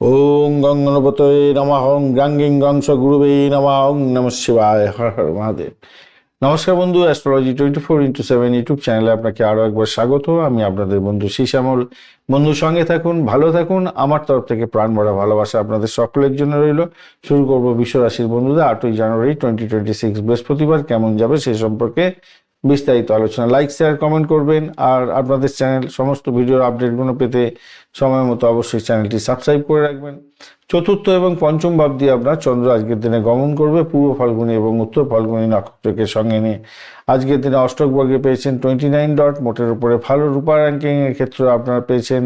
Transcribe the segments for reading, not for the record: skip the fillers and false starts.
ওং গং গণপতয়ে নমঃ ওং গ্রাঙ্গিং গংস গুরুবে নমঃ ওং নমঃ শিবায় হর হর মহাদেব। নমস্কার বন্ধু, অ্যাস্ট্রোলজি 24x7 ইউটিউব চ্যানেলে আপনাকে আরও একবার স্বাগত। আমি আপনাদের বন্ধু শ্যামল। বন্ধুর সঙ্গে থাকুন, ভালো থাকুন। আমার তরফ থেকে প্রাণ ভরা ভালোবাসা আপনাদের সকলের জন্য রইল। শুরু করবো বিশ্বরাশির বন্ধুদের 8ই জানুয়ারি 2026 বৃহস্পতিবার কেমন যাবে সে সম্পর্কে বিস্তারিত আলোচনা। লাইক, শেয়ার, কমেন্ট করবেন। আর আপনাদের চ্যানেল সমস্ত ভিডিওর আপডেটগুলো পেতে সময় মতো অবশ্যই চ্যানেলটি সাবস্ক্রাইব করে রাখবেন। চতুর্থ এবং পঞ্চম ভাব দিয়ে আপনার চন্দ্র আজকের দিনে গমন করবে পূর্ব ফাল্গুনী এবং উত্তর ফাল্গুনী নক্ষত্রকে সঙ্গে নিয়ে। আজকের দিনে অষ্টক বর্গে পেয়েছেন 29 ডট, মোটের উপরে ভালো। রূপা র্যাঙ্কিং এর ক্ষেত্রে আপনারা পেয়েছেন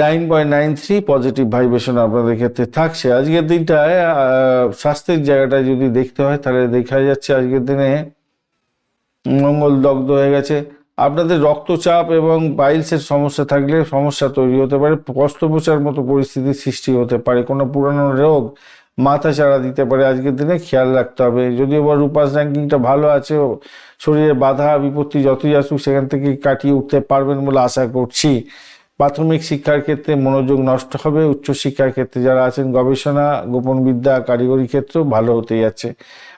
9.93, পজিটিভ ভাইব্রেশন আপনাদের ক্ষেত্রে থাকছে। আজকের দিনটায় স্বাস্থ্যের জায়গাটায় যদি দেখতে হয় তাহলে দেখা যাচ্ছে আজকের দিনে মঙ্গল দগ্ধ হয়ে গেছে। আপনাদের রক্তচাপ এবং পাইলসের সমস্যা থাকলে সমস্যা তৈরি হতে পারে, কষ্টপ্রচার মতো পরিস্থিতির সৃষ্টি হতে পারে, কোনো পুরানো রোগ মাথা চাড়া দিতে পারে। আজকের দিনে খেয়াল রাখতে হবে। যদিও বা রূপাস র্যাঙ্কিংটা ভালো আছে, শরীরে বাধা বিপত্তি যতই আসুক সেখান থেকে কাটিয়ে উঠতে পারবেন বলে আশা করছি। প্রাথমিক শিক্ষার ক্ষেত্রে মনোযোগ নষ্ট হবে। উচ্চশিক্ষার ক্ষেত্রে যারা আছেন গবেষণা, গোপন বিদ্যা, কারিগরি ক্ষেত্রেও ভালো হতে যাচ্ছে।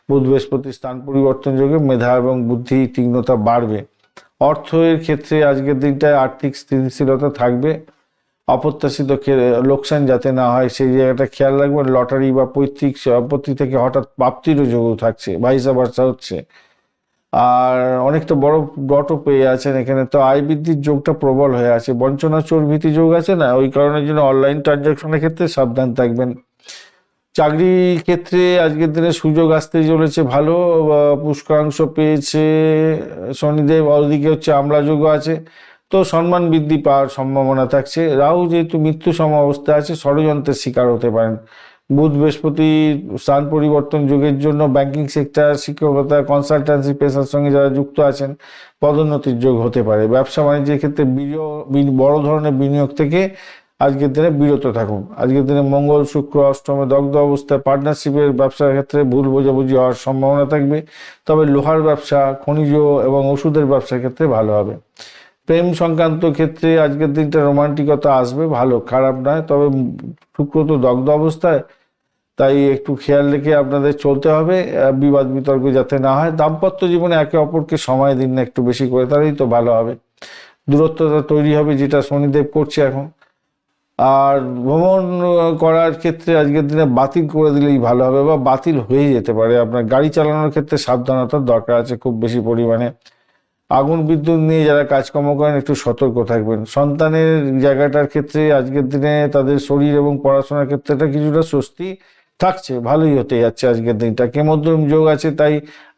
বুধ বৃহস্পতি স্থান পরিবর্তন যোগে মেধা এবং বুদ্ধি তীক্ষ্ণতা বাড়বে। অর্থের ক্ষেত্রে আজকের দিনটায় আর্থিক স্থিতিশীলতা থাকবে। অপ্রত্যাশিত লোকসান যাতে না হয় সেই জায়গাটা খেয়াল রাখবেন। লটারি বা পৈতৃক সম্পত্তি থেকে হঠাৎ প্রাপ্তিরও যোগ থাকছে, ভাইসা ভার্সা হচ্ছে। আর অনেকটা বড় ডটও পেয়ে আছেন এখানে, তো আয় বৃদ্ধির যোগটা প্রবল হয়ে আছে। বঞ্চনা চোর ভীতি যোগ আছে না, ওই কারণের জন্য অনলাইন ট্রানজাকশনের ক্ষেত্রে সাবধান থাকবেন। চাকরির ক্ষেত্রে আজকের দিনে সুযোগ আসতে চলেছে ভালো। পুষ্করাংশ পেয়েছে শনিদেব, ওদিকে হচ্ছে আমলাযোগও আছে, তো সম্মান বৃদ্ধি পাওয়ার সম্ভাবনা থাকছে। রাহু যেহেতু মৃত্যু সম অবস্থায় আছে, ষড়যন্ত্রের শিকার হতে পারেন। বুধ বৃহস্পতি স্থান পরিবর্তন যুগের জন্য ব্যাংকিং সেক্টর, শিক্ষকতা, কনসালটেন্সি পেশার সঙ্গে যারা যুক্ত আছেন পদোন্নতির যোগ হতে পারে। ব্যবসা বাণিজ্যের ক্ষেত্রে বড় ধরনের বিনিয়োগ থেকে আজকের দিনে বিরত থাকুন। আজকের দিনে মঙ্গল শুক্র অষ্টমে দগ্ধ অবস্থায় পার্টনারশিপের ব্যবসার ক্ষেত্রে ভুল বোঝাবুঝি হওয়ার সম্ভাবনা থাকবে। তবে লোহার ব্যবসা, খনিজ এবং ওষুধের ব্যবসার ক্ষেত্রে ভালো হবে। প্রেম সংক্রান্ত ক্ষেত্রে আজকের দিনটা রোমান্টিকতা আসবে, ভালো, খারাপ নয়। তবে শুক্র তো দগ্ধ অবস্থায়, তাই একটু খেয়াল রেখে আপনাদের চলতে হবে, বিবাদ বিতর্ক যাতে না হয়। দাম্পত্য জীবনে একে অপরকে সময় দিন না একটু বেশি করে, তাহলেই তো ভালো হবে। দূরত্বতা তৈরি হবে, যেটা শনিদেব করছে এখন। আর ভ্রমণ করার ক্ষেত্রে আজকের দিনে বাতিল করে দিলেই ভালো হবে, বা বাতিল হয়ে যেতে পারে। আপনার গাড়ি চালানোর ক্ষেত্রে সাবধানতার দরকার আছে খুব বেশি পরিমাণে। আগুন বিদ্যুৎ নিয়ে যারা কাজকর্ম করেন একটু সতর্ক থাকবেন। সন্তানের জায়গাটার ক্ষেত্রে আজকের দিনে তাদের শরীর এবং পড়াশোনার ক্ষেত্রেটা কিছুটা স্বস্তি থাকছে, ভালোই হতে যাচ্ছে আজকের দিনটা। কেমদ্রম যোগ আছে, তাই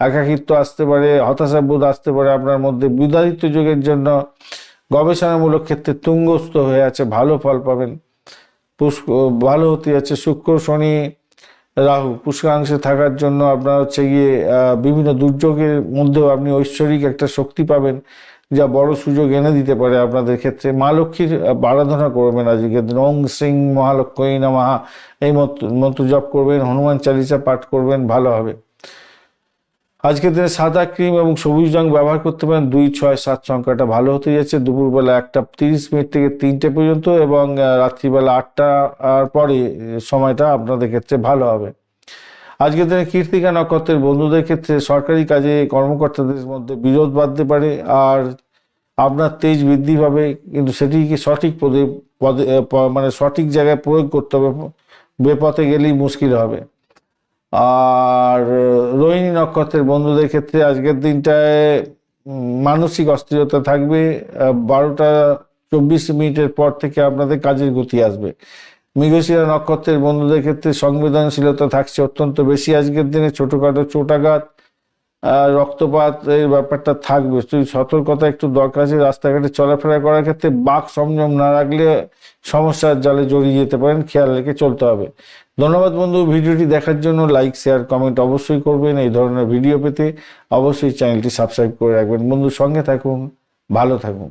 একাকিত্ব আসতে পারে, হতাশা বোধ আসতে পারে আপনার মধ্যে। বিদায়িত্ব যোগের জন্য গবেষণামূলক ক্ষেত্রে তুঙ্গস্থ হয়ে আছে, ভালো ফল পাবেন। ভালো হতে যাচ্ছে। শুক্র শনি রাহু পুষ্করাংশে থাকার জন্য আপনার হচ্ছে গিয়ে বিভিন্ন দুর্যোগের মধ্যেও আপনি ঐশ্বরিক একটা শক্তি পাবেন, যা বড় সুযোগ এনে দিতে পারে আপনাদের ক্ষেত্রে। মা লক্ষ্মীর আরাধনা করবেন আজকের দিন। ওং শ্রীং মহালক্ষ্মী নমঃ এই মন্ত্র জপ করবেন, হনুমান চালিসা পাঠ করবেন, ভালো হবে। আজকের দিনে সাদা ক্রিম এবং সবুজ রং ব্যবহার করতে পারেন। 2, 6, 7 সংখ্যাটা ভালো হতে যাচ্ছে। দুপুরবেলা 1:30 থেকে 3টে পর্যন্ত এবং রাত্রিবেলা 8টার পরে সময়টা আপনাদের ক্ষেত্রে ভালো হবে। আজকের দিনে কৃত্তিকা নক্ষত্রের বন্ধুদের ক্ষেত্রে সরকারি কাজে কর্মকর্তাদের মধ্যে বিরোধ বাড়তে পারে, আর আপনার তেজ বৃদ্ধি পাবে, কিন্তু সেটিকে সঠিক পদে মানে সঠিক জায়গায় প্রয়োগ করতে হবে। বেপথে গেলেই মুশকিল হবে। আর রোহিণী নক্ষত্রের বন্ধুদের ক্ষেত্রে আজকের দিনটায় মানসিক অস্থিরতা থাকবে। 12:24 পর থেকে আপনাদের কাজের গতি আসবে। মৃগশিরা নক্ষত্রের বন্ধুদের ক্ষেত্রে সংবেদনশীলতা থাকছে অত্যন্ত বেশি আজকের দিনে। ছোটোখাটো চোটাঘাত, রক্তপাত এর ব্যাপারটা থাকবে, সতর্কতা একটু দরকার আছে। রাস্তাঘাটে চলাফেরা করার ক্ষেত্রে বাক সংযম না রাখলে সমস্যার জালে জড়িয়ে যেতে পারেন, খেয়াল রেখে চলতে হবে। ধন্যবাদ বন্ধু, ভিডিওটি দেখার জন্য। লাইক, শেয়ার, কমেন্ট অবশ্যই করবেন। এই ধরনের ভিডিও পেতে অবশ্যই চ্যানেলটি সাবস্ক্রাইব করে রাখবেন। বন্ধু সঙ্গে থাকুন, ভালো থাকুন।